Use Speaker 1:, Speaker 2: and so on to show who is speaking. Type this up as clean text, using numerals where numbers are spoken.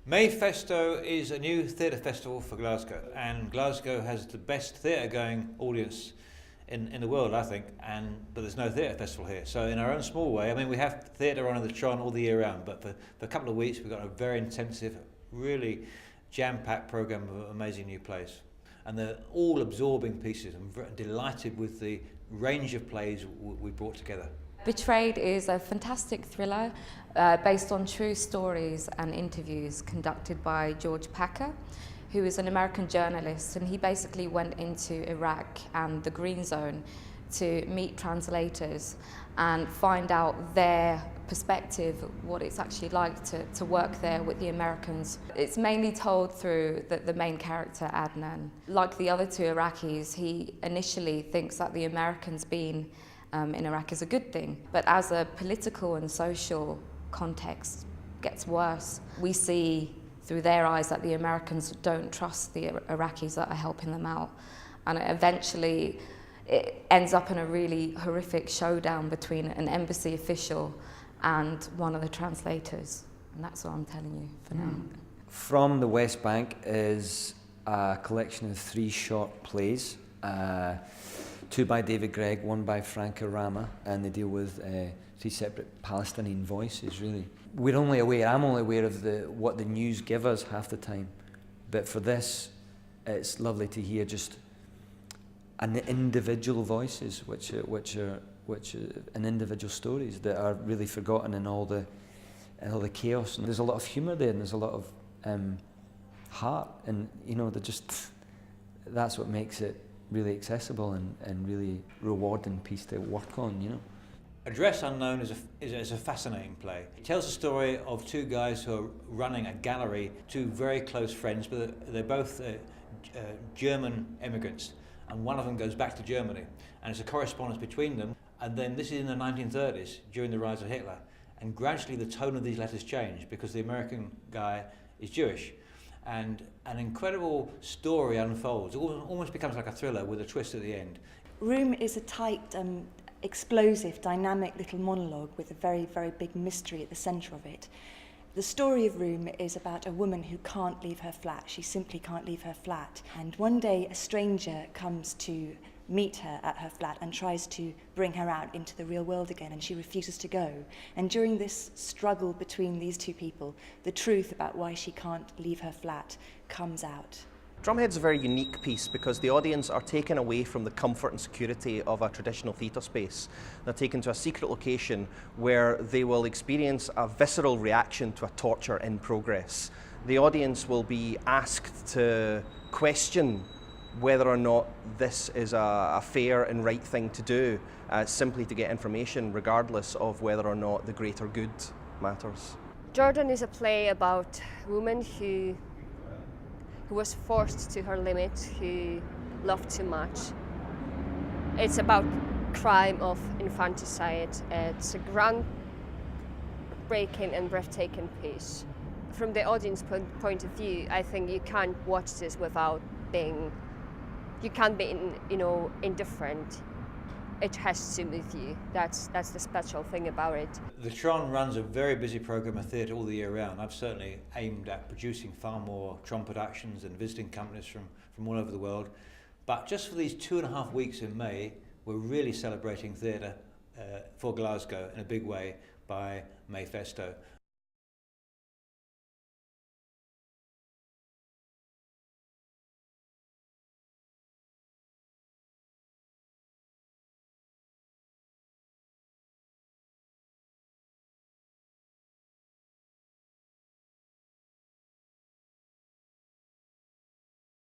Speaker 1: Mayfesto is a new theatre festival for Glasgow, and Glasgow has the best theatre-going audience in the world, I think, but there's no theatre festival here. So in our own small way, I mean, we have theatre on in the Tron all the year round, but for a couple of weeks we've got a very intensive, really jam-packed programme of amazing new plays. And they're all absorbing pieces. I'm delighted with the range of plays we brought together.
Speaker 2: Betrayed is a fantastic thriller based on true stories and interviews conducted by George Packer, who is an American journalist, and he basically went into Iraq and the Green Zone to meet translators and find out their perspective, what it's actually like to work there with the Americans. It's mainly told through the main character, Adnan. Like the other two Iraqis, he initially thinks that the Americans being in Iraq is a good thing, but as a political and social context gets worse, we see through their eyes that the Americans don't trust the Iraqis that are helping them out, and eventually it ends up in a really horrific showdown between an embassy official and one of the translators, and that's what I'm telling you for now.
Speaker 3: From the West Bank is a collection of 3 short plays. 2 by David Gregg, 1 by Frank Arama, and they deal with 3 separate Palestinian voices, really. I'm only aware of what the news give us half the time, but for this, it's lovely to hear just an individual voices, which are individual stories that are really forgotten in all the chaos. And there's a lot of humour there, and there's a lot of heart, and that's what makes it really accessible and really rewarding piece to work on,
Speaker 1: Address Unknown is a fascinating play. It tells the story of 2 guys who are running a gallery, 2 very close friends, but they're both German immigrants, and one of them goes back to Germany, and it's a correspondence between them. And then this is in the 1930s, during the rise of Hitler, and gradually the tone of these letters change because the American guy is Jewish. And an incredible story unfolds. It almost becomes like a thriller with a twist at the end.
Speaker 4: Room is a tight, explosive, dynamic little monologue with a very, very big mystery at the centre of it. The story of Room is about a woman who can't leave her flat. She simply can't leave her flat. And one day a stranger comes to meet her at her flat and tries to bring her out into the real world again, and she refuses to go. And during this struggle between these 2 people, the truth about why she can't leave her flat comes out.
Speaker 5: Drumhead's a very unique piece because the audience are taken away from the comfort and security of a traditional theatre space. They're taken to a secret location where they will experience a visceral reaction to a torture in progress. The audience will be asked to question whether or not this is a fair and right thing to do, simply to get information, regardless of whether or not the greater good matters.
Speaker 6: Jordan is a play about a woman who was forced to her limit, who loved too much. It's about crime of infanticide. It's a groundbreaking and breathtaking piece. From the audience point of view, I think you can't watch this without you can't be indifferent. It has to move you. That's the special thing about it.
Speaker 1: The Tron runs a very busy programme of theatre all the year round. I've certainly aimed at producing far more Tron productions and visiting companies from all over the world. But just for these 2.5 weeks in May, we're really celebrating theatre for Glasgow in a big way by Mayfesto.